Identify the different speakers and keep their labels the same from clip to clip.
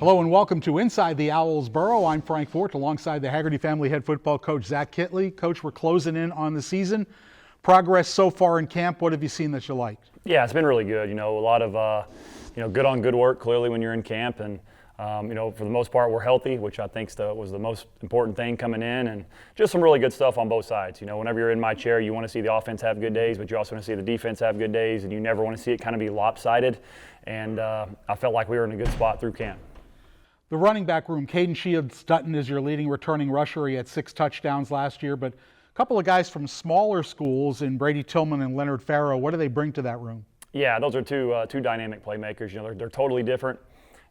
Speaker 1: Hello and welcome to Inside the Owls Burrow. I'm Frank Forte alongside the Hagerty family head football coach Zach Kittley. Coach, we're closing in on the season. Progress so far in camp, what have you seen that you liked?
Speaker 2: Yeah, it's been really good. A lot of good on good work clearly when you're in camp, and for the most part we're healthy, which I think was the most important thing coming in, and just some really good stuff on both sides. Whenever you're in my chair, you want to see the offense have good days, but you also want to see the defense have good days, and you never want to see it kind of be lopsided. And I felt like we were in a good spot through camp.
Speaker 1: The running back room, Caden Shields-Dutton is your leading returning rusher. He had 6 touchdowns last year, but a couple of guys from smaller schools in Brady Tillman and Leonard Farrow. What do they bring to that room?
Speaker 2: Yeah, those are two dynamic playmakers. They're totally different.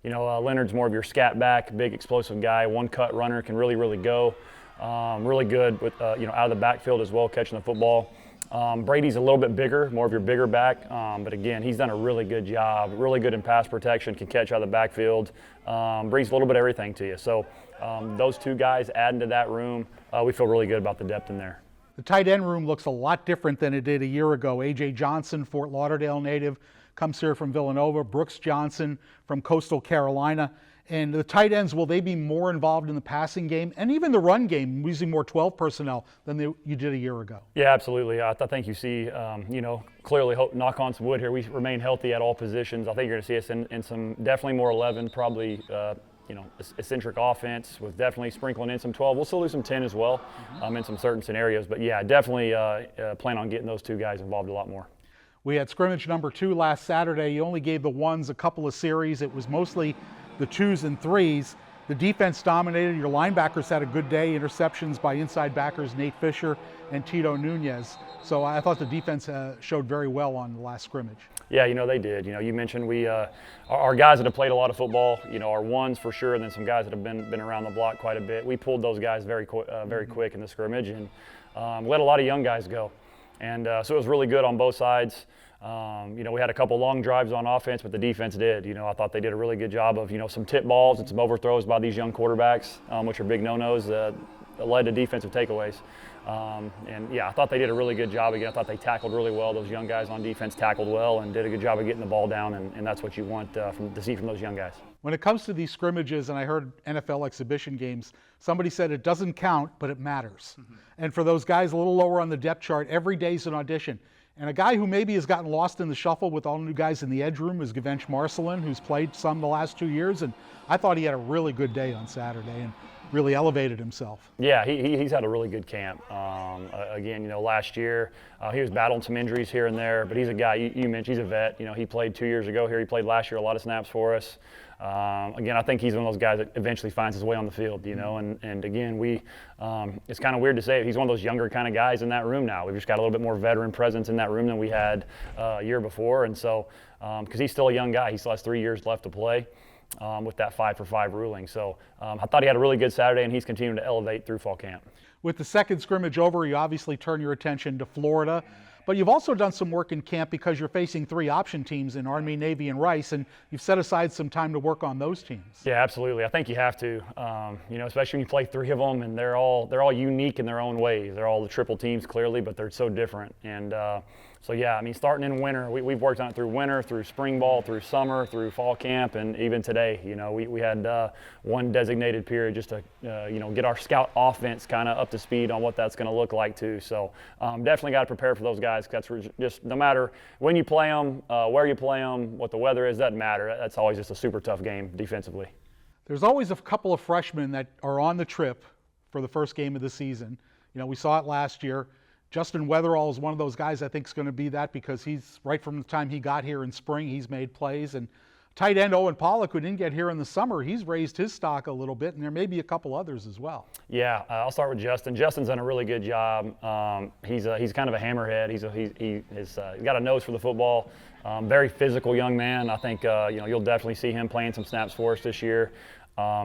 Speaker 2: Leonard's more of your scat back, big explosive guy, one cut runner, can really go. Really good with out of the backfield as well, catching the football. Brady's a little bit bigger, more of your bigger back, but again, he's done a really good job, really good in pass protection, can catch out of the backfield, brings a little bit of everything to you. So those two guys adding to that room, we feel really good about the depth in there.
Speaker 1: The tight end room looks a lot different than it did a year ago. A.J. Johnson, Fort Lauderdale native, comes here from Villanova. Brooks Johnson from Coastal Carolina. And the tight ends, will they be more involved in the passing game and even the run game, using more 12 personnel than you did a year ago?
Speaker 2: Yeah, absolutely. I think you see, clearly, knock on some wood here, we remain healthy at all positions. I think you're going to see us in some definitely more 11, probably, eccentric offense with definitely sprinkling in some 12. We'll still do some 10 as well in some certain scenarios. But, yeah, definitely plan on getting those two guys involved a lot more.
Speaker 1: We had scrimmage number 2 last Saturday. You only gave the 1s a couple of series. It was mostly the 2s and 3s. The defense dominated. Your linebackers had a good day. Interceptions by inside backers Nate Fisher and Tito Nunez. So I thought the defense showed very well on the last scrimmage.
Speaker 2: Yeah, they did. You mentioned our guys that have played a lot of football, our 1s for sure, and then some guys that have been around the block quite a bit. We pulled those guys very quick in the scrimmage and let a lot of young guys go. And so it was really good on both sides. We had a couple long drives on offense, but the defense did. I thought they did a really good job of, some tip balls and some overthrows by these young quarterbacks, which are big no-nos, that led to defensive takeaways. I thought they did a really good job. Again, I thought they tackled really well. Those young guys on defense tackled well and did a good job of getting the ball down, and that's what you want to see from those young guys.
Speaker 1: When it comes to these scrimmages, and I heard NFL exhibition games, somebody said it doesn't count, but it matters. And for those guys a little lower on the depth chart, every day's an audition. And a guy who maybe has gotten lost in the shuffle with all new guys in the edge room is Gavench Marcelin, who's played some the last 2 years. And I thought he had a really good day on Saturday and really elevated himself.
Speaker 2: Yeah, he's had a really good camp. Again, last year he was battling some injuries here and there, but he's a guy, you mentioned, he's a vet. He played 2 years ago here. He played last year a lot of snaps for us. Again, I think he's one of those guys that eventually finds his way on the field, and again, it's kind of weird to say it. He's one of those younger kind of guys in that room now. We've just got a little bit more veteran presence in that room than we had a year before, and so, because he's still a young guy, he still has 3 years left to play with that 5-for-5 ruling. So I thought he had a really good Saturday, and he's continuing to elevate through fall camp.
Speaker 1: With the second scrimmage over, you obviously turn your attention to Florida. But you've also done some work in camp because you're facing 3 option teams in Army, Navy, and Rice, and you've set aside some time to work on those teams.
Speaker 2: Yeah, absolutely. I think you have to, especially when you play 3 of them, and they're all unique in their own ways. They're all the triple teams clearly, but they're so different. And so yeah, starting in winter, we've worked on it through winter, through spring ball, through summer, through fall camp, and even today. We had one designated period just to get our scout offense kind of up to speed on what that's going to look like too. So definitely got to prepare for those guys. That's just, no matter when you play them, where you play them, what the weather is, doesn't matter. That's always just a super tough game defensively.
Speaker 1: There's always a couple of freshmen that are on the trip for the first game of the season. We saw it last year. Justin Weatherall is one of those guys I think is going to be that, because he's, right from the time he got here in spring, he's made plays. And tight end Owen Pollock, who didn't get here in the summer, he's raised his stock a little bit, and there may be a couple others as well. Yeah,
Speaker 2: I'll start with Justin. Justin's done a really good job. He's kind of a hammerhead. He's got a nose for the football. Very physical young man. I think you'll definitely see him playing some snaps for us this year.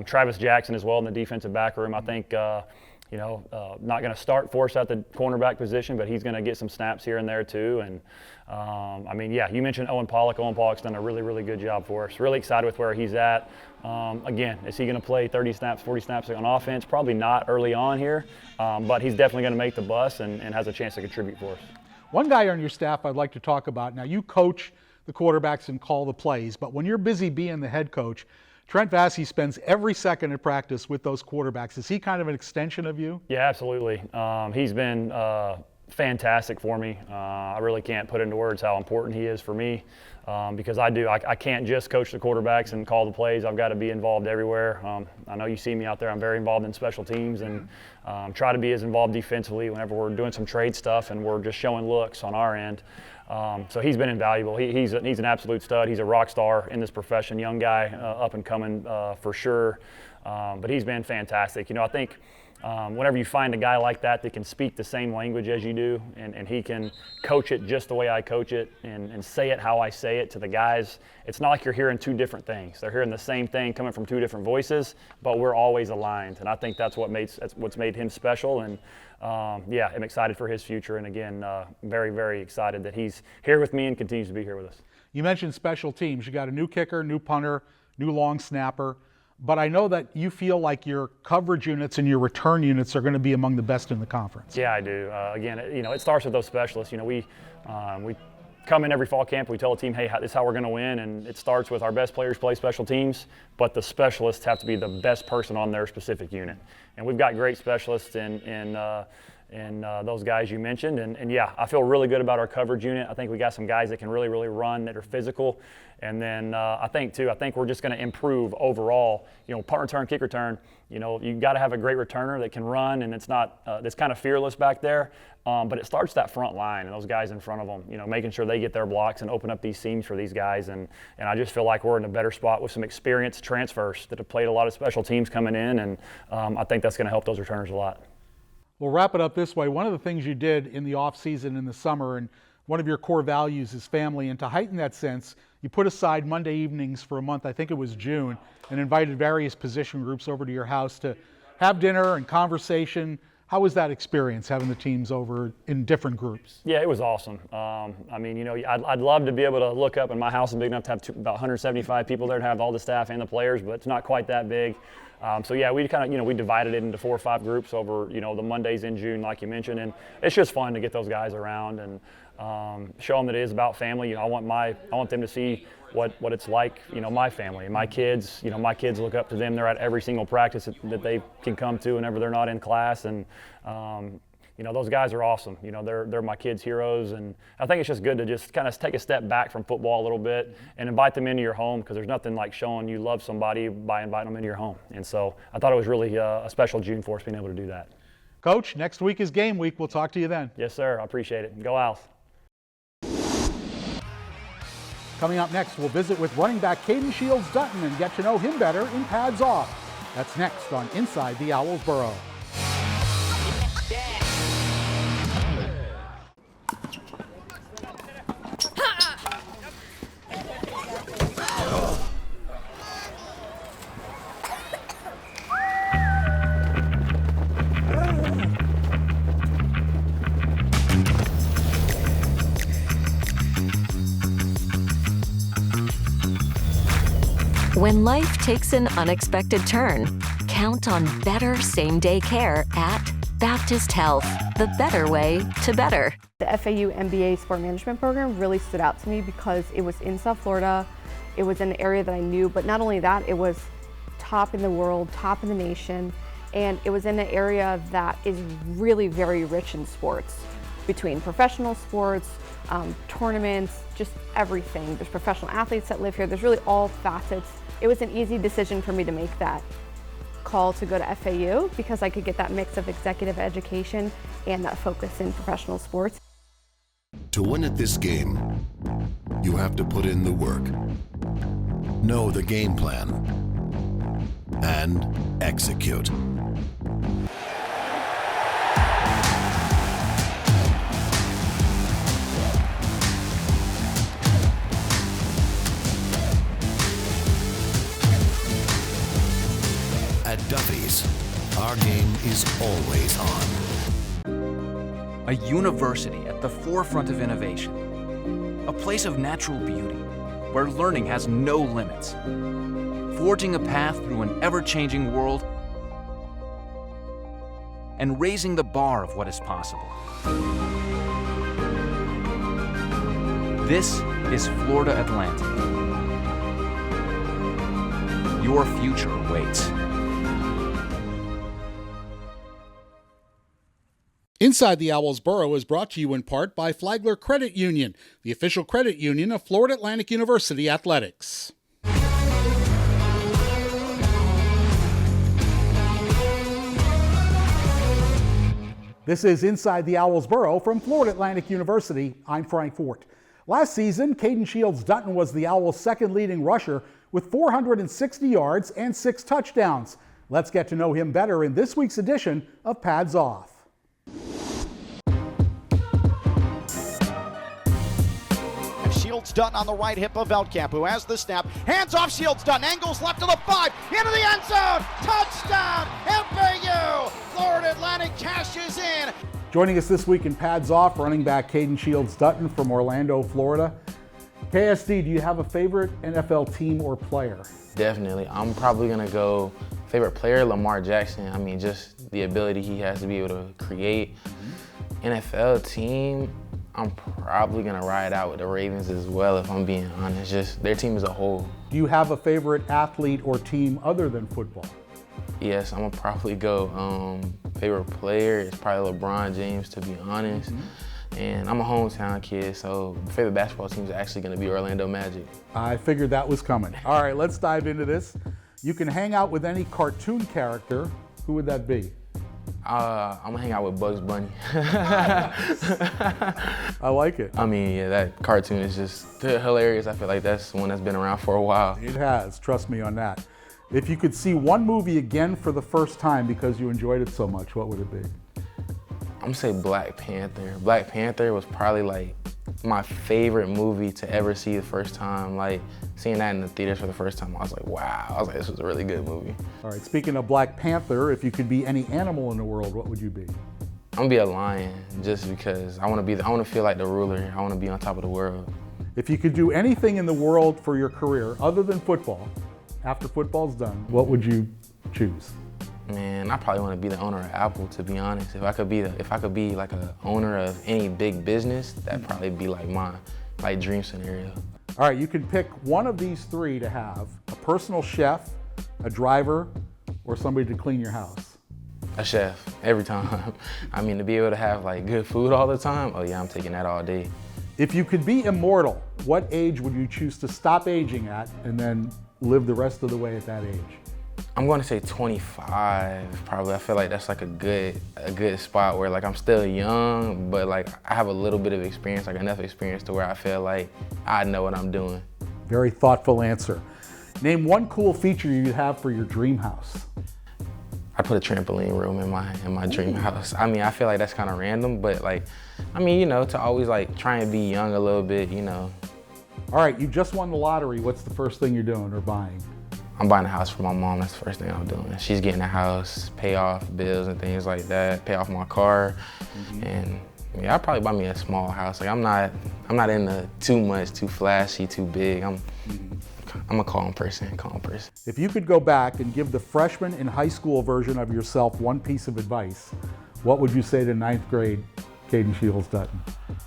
Speaker 2: Travis Jackson as well in the defensive back room. I think not going to start for us at the cornerback position, but he's going to get some snaps here and there too. And you mentioned Owen Pollock. Owen Pollock's done a really, really good job for us. Really excited with where he's at. Again, is he going to play 30 snaps, 40 snaps on offense? Probably not early on here, but he's definitely going to make the bus and has a chance to contribute for us.
Speaker 1: One guy on your staff I'd like to talk about. Now, you coach the quarterbacks and call the plays, but when you're busy being the head coach, Trent Vassy spends every second at practice with those quarterbacks. Is he kind of an extension of you?
Speaker 2: Yeah, absolutely. He's been fantastic for me. I really can't put into words how important he is for me because I can't just coach the quarterbacks and call the plays. I've got to be involved everywhere. I know you see me out there. I'm very involved in special teams and try to be as involved defensively whenever we're doing some trade stuff and we're just showing looks on our end. So he's been invaluable. He's an absolute stud. He's a rock star in this profession, young guy, up and coming for sure. But he's been fantastic. I think whenever you find a guy like that can speak the same language as you do, and he can coach it just the way I coach it and say it how I say it to the guys, it's not like you're hearing two different things. They're hearing the same thing coming from two different voices, but we're always aligned. And I think that's what's made him special. And yeah, I'm excited for his future. And again, very, very excited that he's here with me and continues to be here with us.
Speaker 1: You mentioned special teams. You got a new kicker, new punter, new long snapper. But I know that you feel like your coverage units and your return units are going to be among the best in the conference.
Speaker 2: Yeah, I do. Again, it starts with those specialists. We come in every fall camp. We tell the team, hey, this is how we're going to win, and it starts with our best players play special teams. But the specialists have to be the best person on their specific unit, and we've got great specialists in those guys you mentioned. And yeah, I feel really good about our coverage unit. I think we got some guys that can really, really run, that are physical. And then I think we're just going to improve overall. Punt return, kick return, you got to have a great returner that can run, and it's not that's kind of fearless back there. But it starts that front line and those guys in front of them, making sure they get their blocks and open up these seams for these guys. And I just feel like we're in a better spot with some experienced transfers that have played a lot of special teams coming in, and I think that's going to help those returners a lot.
Speaker 1: We'll wrap it up this way. One of the things you did in the off season in the summer, and one of your core values is family, and to heighten that sense, you put aside Monday evenings for a month, I think it was June, and invited various position groups over to your house to have dinner and conversation. How was that experience, having the teams over in different groups?
Speaker 2: Yeah, it was awesome. I'd love to be able to look up, and my house is big enough to have about 175 people there to have all the staff and the players, but it's not quite that big. So yeah, we kind of, we divided it into 4 or 5 groups over, the Mondays in June, like you mentioned, and it's just fun to get those guys around and show them that it is about family. I want them to see what it's like, my family and my kids. My kids look up to them. They're at every single practice that they can come to whenever they're not in class, and those guys are awesome. They're my kids' heroes, and I think it's just good to just kind of take a step back from football a little bit and invite them into your home, because there's nothing like showing you love somebody by inviting them into your home. And so I thought it was really a special June for us being able to do that.
Speaker 1: Coach, next week is game week. We'll talk to you then.
Speaker 2: Yes, sir. I appreciate it. Go Owls.
Speaker 1: Coming up next, we'll visit with running back Caden Shields-Dutton and get to know him better in pads off. That's next on Inside the Owls Burrow.
Speaker 3: When life takes an unexpected turn, count on better same-day care at Baptist Health, the better way to better.
Speaker 4: The FAU MBA Sport Management program really stood out to me because it was in South Florida. It was in an area that I knew, but not only that, it was top in the world, top in the nation, and it was in an area that is really very rich in sports, between professional sports, tournaments, just everything. There's professional athletes that live here. There's really all facets. It was an easy decision for me to make that call to go to FAU because I could get that mix of executive education and that focus in professional sports.
Speaker 5: To win at this game, you have to put in the work, know the game plan, and execute. At Duffy's, our game is always on.
Speaker 6: A university at the forefront of innovation. A place of natural beauty, where learning has no limits. Forging a path through an ever-changing world and raising the bar of what is possible. This is Florida Atlantic. your future awaits.
Speaker 1: Inside the Owls Burrow is brought to you in part by Flagler Credit Union, the official credit union of Florida Atlantic University Athletics. This is Inside the Owls Burrow from Florida Atlantic University. I'm Frank Forte. Last season, Caden Shields-Dutton was the Owls' second leading rusher with 460 yards and 6 touchdowns. Let's get to know him better in this week's edition of Pads Off.
Speaker 7: Shields-Dutton on the right hip of Veltkamp, who has the snap. Hands off Shields-Dutton, angles left to the 5, into the end zone, touchdown, FAU! Florida Atlantic cashes in.
Speaker 1: Joining us this week in Pads Off, running back Caden Shields-Dutton from Orlando, Florida. KSD, do you have a favorite NFL team or player?
Speaker 8: Definitely. I'm probably going to go favorite player, Lamar Jackson. I mean, just the ability he has to be able to create. NFL team, I'm probably going to ride out with the Ravens as well, if I'm being honest. Just their team as a whole.
Speaker 1: Do you have a favorite athlete or team other than football?
Speaker 8: Yes, I'm going to probably go favorite player is probably LeBron James, to be honest. And I'm a hometown kid, so favorite basketball team is actually going to be Orlando Magic.
Speaker 1: I figured that was coming. All right, let's dive into this. You can hang out with any cartoon character. Who would that be?
Speaker 8: I'm going to hang out with Bugs Bunny.
Speaker 1: I like it.
Speaker 8: I mean, yeah, that cartoon is just hilarious. I feel like that's one that's been around for a while.
Speaker 1: It has, trust me on that. If you could see one movie again for the first time because you enjoyed it so much, what would it be?
Speaker 8: I'm gonna say Black Panther. Black Panther was probably like my favorite movie to ever see the first time. Like seeing that in the theaters for the first time, I was like, wow. I was like, this was a really good movie.
Speaker 1: All right, speaking of Black Panther, if you could be any animal in the world, what would you be?
Speaker 8: I'm gonna be a lion just because I wanna feel like the ruler. I wanna be on top of the world.
Speaker 1: If you could do anything in the world for your career other than football, after football's done, what would you choose?
Speaker 8: Man, I probably want to be the owner of Apple, to be honest. If I could be like an owner of any big business, that'd probably be like my dream scenario.
Speaker 1: All right, you can pick one of these three to have: a personal chef, a driver, or somebody to clean your house.
Speaker 8: A chef, every time. I mean, to be able to have like good food all the time, oh yeah, I'm taking that all day.
Speaker 1: If you could be immortal, what age would you choose to stop aging at and then live the rest of the way at that age?
Speaker 8: I'm going to say 25, probably. I feel like that's like a good spot where like I'm still young, but like I have a little bit of experience, like enough experience to where I feel like I know what I'm doing.
Speaker 1: Very thoughtful answer. Name one cool feature you'd have for your dream house.
Speaker 8: I'd put a trampoline room in my dream house. I mean, I feel like that's kind of random, but like, I mean, you know, to always like try and be young a little bit, you know.
Speaker 1: All right, you just won the lottery. What's the first thing you're doing or buying?
Speaker 8: I'm buying a house for my mom. That's the first thing I'm doing. She's getting a house, pay off bills and things like that, pay off my car, and yeah, I'll probably buy me a small house. Like I'm not into too much, too flashy, too big. I'm a calm person.
Speaker 1: If you could go back and give the freshman in high school version of yourself one piece of advice, what would you say to 9th grade Caden Shields-Dutton?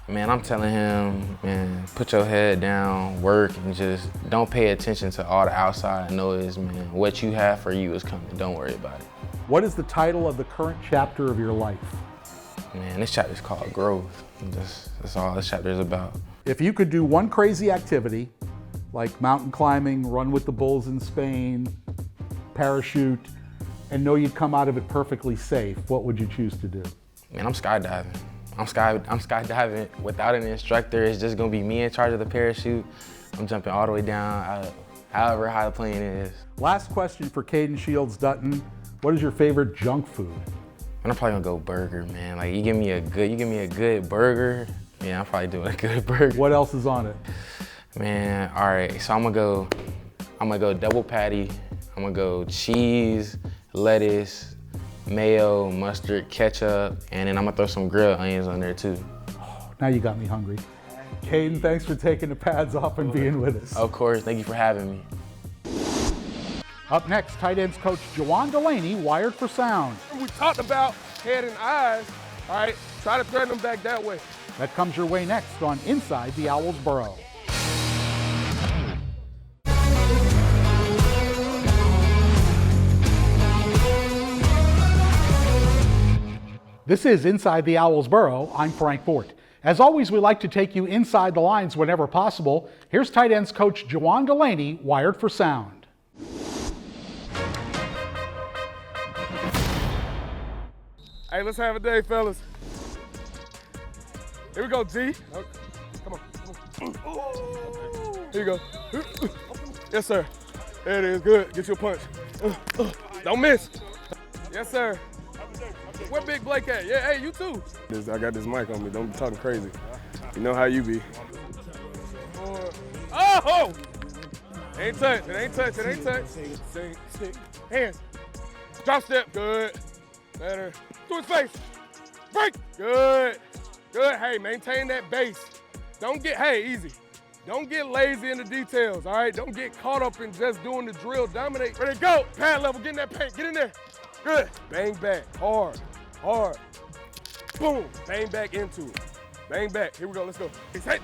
Speaker 8: Man, I'm telling him, man, put your head down, work, and just don't pay attention to all the outside noise, man. What you have for you is coming. Don't worry about it.
Speaker 1: What is the title of the current chapter of your life?
Speaker 8: Man, this chapter is called Growth. That's all this chapter is about.
Speaker 1: If you could do one crazy activity, like mountain climbing, run with the bulls in Spain, parachute, and know you'd come out of it perfectly safe, what would you choose to do?
Speaker 8: Man, I'm skydiving. I'm skydiving without an instructor. It's just gonna be me in charge of the parachute. I'm jumping all the way down, however high the plane is.
Speaker 1: Last question for Caden Shields-Dutton. What is your favorite junk food?
Speaker 8: Man, I'm probably gonna go burger, man. Like you give me a good burger, yeah, I'm probably doing a good burger.
Speaker 1: What else is on it?
Speaker 8: Man, all right, so I'm gonna go double patty. I'm gonna go cheese, lettuce, mayo, mustard, ketchup, and then I'm gonna throw some grilled onions on there too.
Speaker 1: Now you got me hungry. Caden, thanks for taking the pads off and being with us.
Speaker 8: Of course, thank you for having me.
Speaker 1: Up next, tight ends coach Jajuan Dulaney wired for sound.
Speaker 9: We talked about head and eyes, all right? Try to thread them back that way.
Speaker 1: That comes your way next on Inside the Owls Burrow. This is Inside the Owls Burrow. I'm Frank Forte. As always, we like to take you inside the lines whenever possible. Here's tight ends coach Jajuan Dulaney, wired for sound.
Speaker 9: Hey, let's have a day, fellas. Here we go, G. Come on. Here you go. Yes, sir. There it is. Good. Get you a punch. Don't miss. Yes, sir. Where Big Blake at? Yeah, hey, you too. I got this mic on me. Don't be talking crazy. You know how you be. Oh! Ain't touch. It ain't touch. It ain't touch. Stick. Hands. Drop step. Good. Better. To his face. Break. Good. Good. Hey, maintain that base. Easy. Don't get lazy in the details, all right? Don't get caught up in just doing the drill. Dominate. Ready to go. Pad level. Get in that paint. Get in there. Good. Bang back. Hard. Boom. Bang back into it. Bang back. Here we go. Let's go. Hey.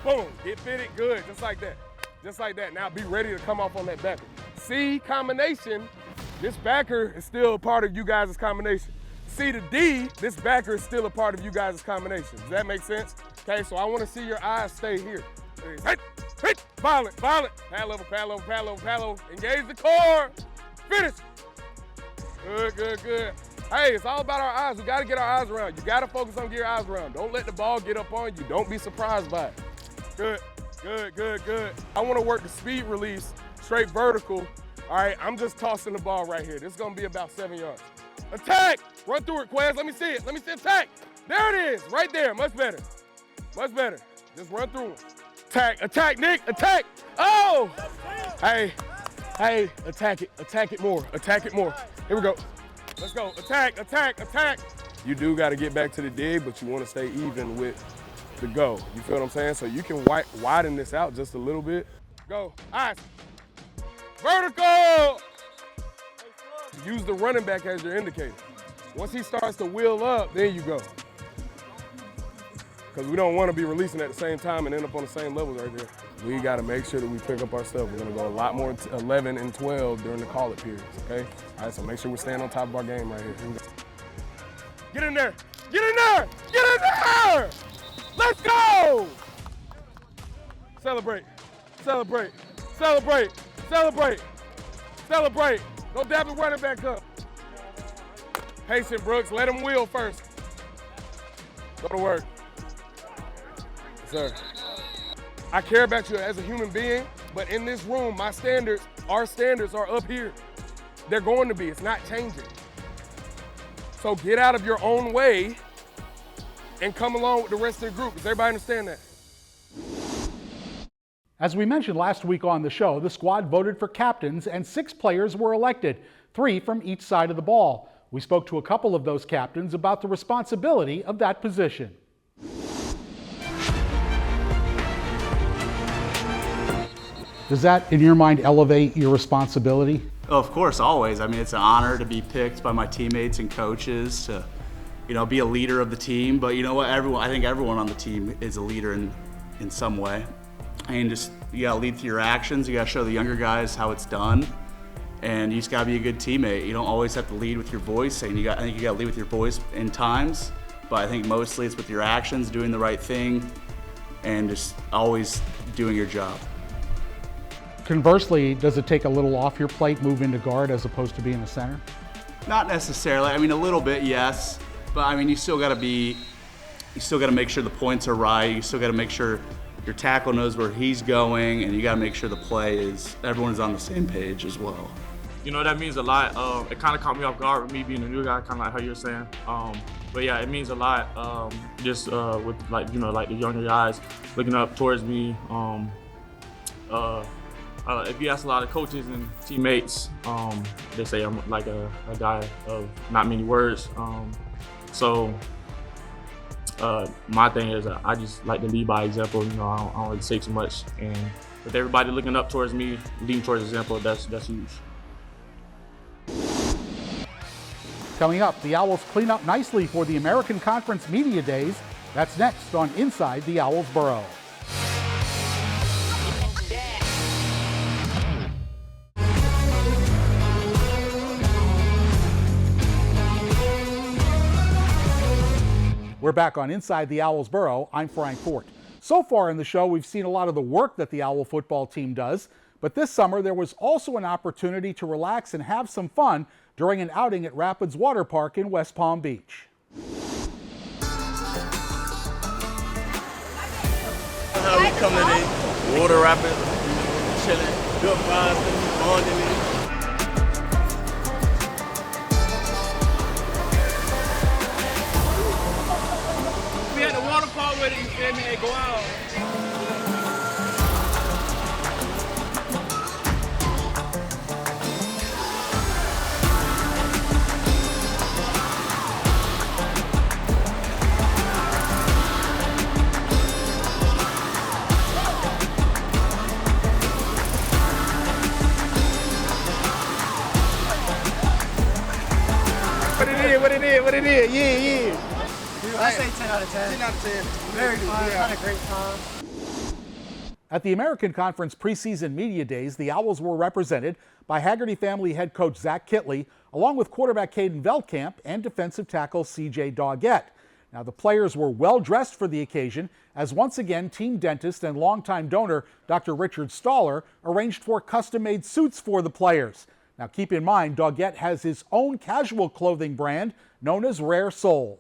Speaker 9: Boom. Get fitted. Good. Just like that. Just like that. Now be ready to come off on that backer. C combination. This backer is still a part of you guys' combination. C to D, this backer is still a part of you guys' combination. Does that make sense? Okay, so I want to see your eyes stay here. Hey, violent. Pad level. Engage the core. Finish. Good. Hey, it's all about our eyes. We got to get our eyes around. You got to focus on getting your eyes around. Don't let the ball get up on you. Don't be surprised by it. Good. I want to work the speed release, straight vertical. All right, I'm just tossing the ball right here. This is going to be about 7 yards. Attack! Run through it, Quez. Let me see it. Attack. There it is. Right there. Much better. Just run through it. Attack, Nick. Attack. Oh! Hey, attack it more. Here we go. Let's go. Attack. You do got to get back to the dig, but you want to stay even with the go. You feel what I'm saying? So you can widen this out just a little bit. Go. Eyes. Vertical. Use the running back as your indicator. Once he starts to wheel up, then you go. Because we don't want to be releasing at the same time and end up on the same level right there. We got to make sure that we pick up our stuff. We're going to go a lot more 11 and 12 during the call-it periods, okay? All right, so make sure we're staying on top of our game right here. Get in there! Let's go! Celebrate. Don't dab the running back up. Patient, Brooks. Let him wheel first. Go to work. Yes, sir. I care about you as a human being, but in this room, our standards are up here. They're going to be. It's not changing. So get out of your own way and come along with the rest of the group. Does everybody understand that?
Speaker 1: As we mentioned last week on the show, the squad voted for captains and 6 players were elected, 3 from each side of the ball. We spoke to a couple of those captains about the responsibility of that position. Does that, in your mind, elevate your responsibility?
Speaker 10: Of course, always. I mean, it's an honor to be picked by my teammates and coaches to, be a leader of the team. But you know what? I think everyone on the team is a leader in some way. And you gotta lead through your actions. You gotta show the younger guys how it's done. And you just gotta be a good teammate. You don't always have to lead with your voice. I think you gotta lead with your voice in times. But I think mostly it's with your actions, doing the right thing, and just always doing your job.
Speaker 1: Conversely, does it take a little off your plate, move into guard as opposed to being a center?
Speaker 10: Not necessarily. I mean, a little bit, yes. But I mean, you still gotta make sure the points are right. You still gotta make sure your tackle knows where he's going, and you gotta make sure the play is, everyone's on the same page as well.
Speaker 11: That means a lot. It kind of caught me off guard with me being a new guy, kind of like how you're saying. But yeah, it means a lot. With like the younger guys looking up towards me. If you ask a lot of coaches and teammates, they say I'm like a guy of not many words. My thing is I just like to lead by example. I don't really say too much. And with everybody looking up towards me, leading towards example, that's huge.
Speaker 1: Coming up, the Owls clean up nicely for the American Conference Media Days. That's next on Inside the Owls Burrow. We're back on Inside the Owls Burrow. I'm Frank Forte. So far in the show, we've seen a lot of the work that the Owl football team does, but this summer there was also an opportunity to relax and have some fun during an outing at Rapids Water Park in West Palm Beach.
Speaker 12: How we come today, Water Rapids, chilling, good vibes, bonding. We had the water park with it, you feel me, and go out. What it is, yeah.
Speaker 13: I say 10 out of 10.
Speaker 12: 10 out of 10.
Speaker 13: Very fun, had a great time.
Speaker 1: At the American Conference preseason media days, the Owls were represented by Hagerty family head coach Zach Kittley, along with quarterback Caden Veltkamp and defensive tackle CJ Doggette. Now, the players were well dressed for the occasion, as once again, team dentist and longtime donor Dr. Richard Staller arranged for custom-made suits for the players. Now, keep in mind, Doggette has his own casual clothing brand known as Rare Soul.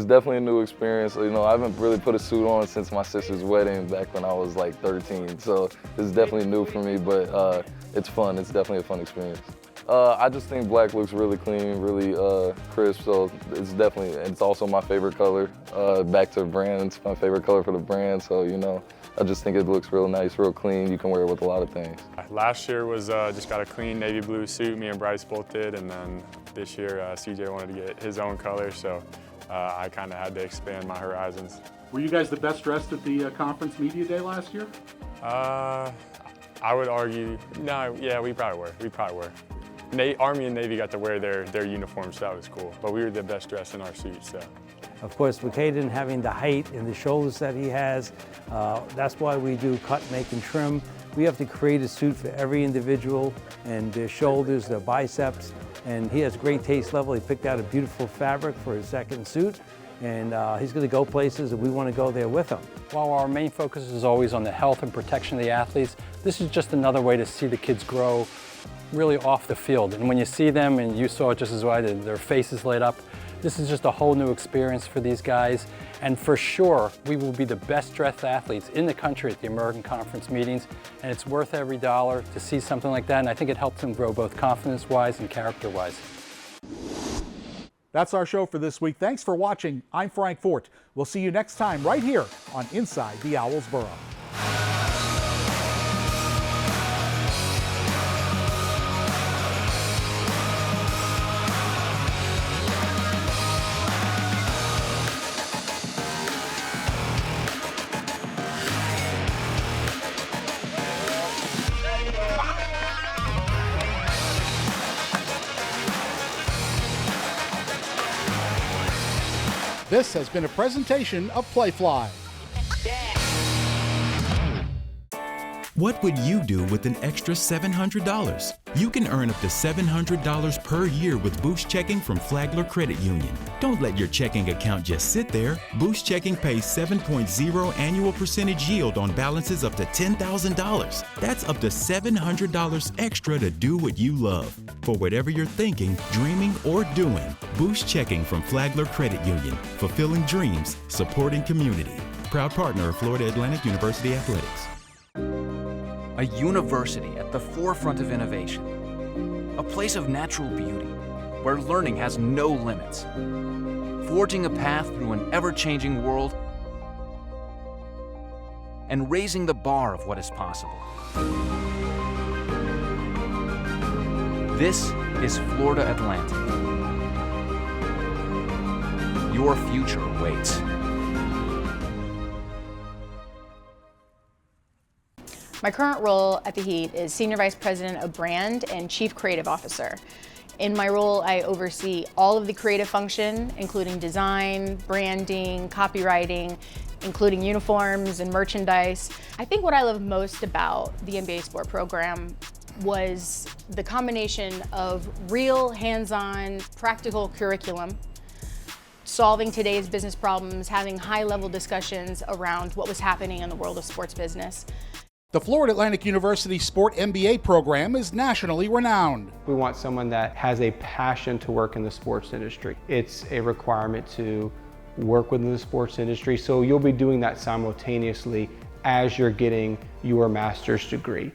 Speaker 14: Definitely a new experience. You know, I haven't really put a suit on since my sister's wedding back when I was like 13. So it's definitely new for me, but it's fun. It's definitely a fun experience. I just think black looks really clean, really crisp. So it's also my favorite color. Back to the brand, it's my favorite color for the brand. So, you know, I just think it looks real nice, real clean. You can wear it with a lot of things.
Speaker 15: Last year was just got a clean navy blue suit, me and Bryce both did. And then this year, CJ wanted to get his own color. So I kind of had to expand my horizons.
Speaker 1: Were you guys the best dressed at the conference media day last year?
Speaker 15: I would argue, no, yeah, we probably were. Army and Navy got to wear their uniforms, so that was cool. But we were the best dressed in our suits, so.
Speaker 16: Of course, with Caden having the height and the shoulders that he has, that's why we do cut, make, and trim. We have to create a suit for every individual, and their shoulders, their biceps, and he has great taste level. He picked out a beautiful fabric for his second suit, and he's going to go places, and we want to go there with him.
Speaker 17: While our main focus is always on the health and protection of the athletes, this is just another way to see the kids grow really off the field. And when you see them, and you saw it just as well, I did, their faces lit up, this is just a whole new experience for these guys. And for sure, we will be the best dressed athletes in the country at the American Conference meetings, and it's worth every dollar to see something like that, and I think it helps them grow both confidence-wise and character-wise.
Speaker 1: That's our show for this week. Thanks for watching. I'm Frank Forte. We'll see you next time right here on Inside the Owls Burrow. This has been a presentation of Playfly.
Speaker 18: What would you do with an extra $700? You can earn up to $700 per year with Boost Checking from Flagler Credit Union. Don't let your checking account just sit there. Boost Checking pays 7.0 annual percentage yield on balances up to $10,000. That's up to $700 extra to do what you love. For whatever you're thinking, dreaming, or doing, Boost Checking from Flagler Credit Union. Fulfilling dreams, supporting community. Proud partner of Florida Atlantic University Athletics.
Speaker 6: A university at the forefront of innovation. A place of natural beauty, where learning has no limits. Forging a path through an ever-changing world and raising the bar of what is possible. This is Florida Atlantic. your future awaits.
Speaker 19: My current role at the Heat is Senior Vice President of Brand and Chief Creative Officer. In my role, I oversee all of the creative function, including design, branding, copywriting, including uniforms and merchandise. I think what I love most about the MBA Sport program was the combination of real hands-on practical curriculum, solving today's business problems, having high-level discussions around what was happening in the world of sports business.
Speaker 1: The Florida Atlantic University Sport MBA program is nationally renowned.
Speaker 20: We want someone that has a passion to work in the sports industry. It's a requirement to work within the sports industry, so you'll be doing that simultaneously as you're getting your master's degree.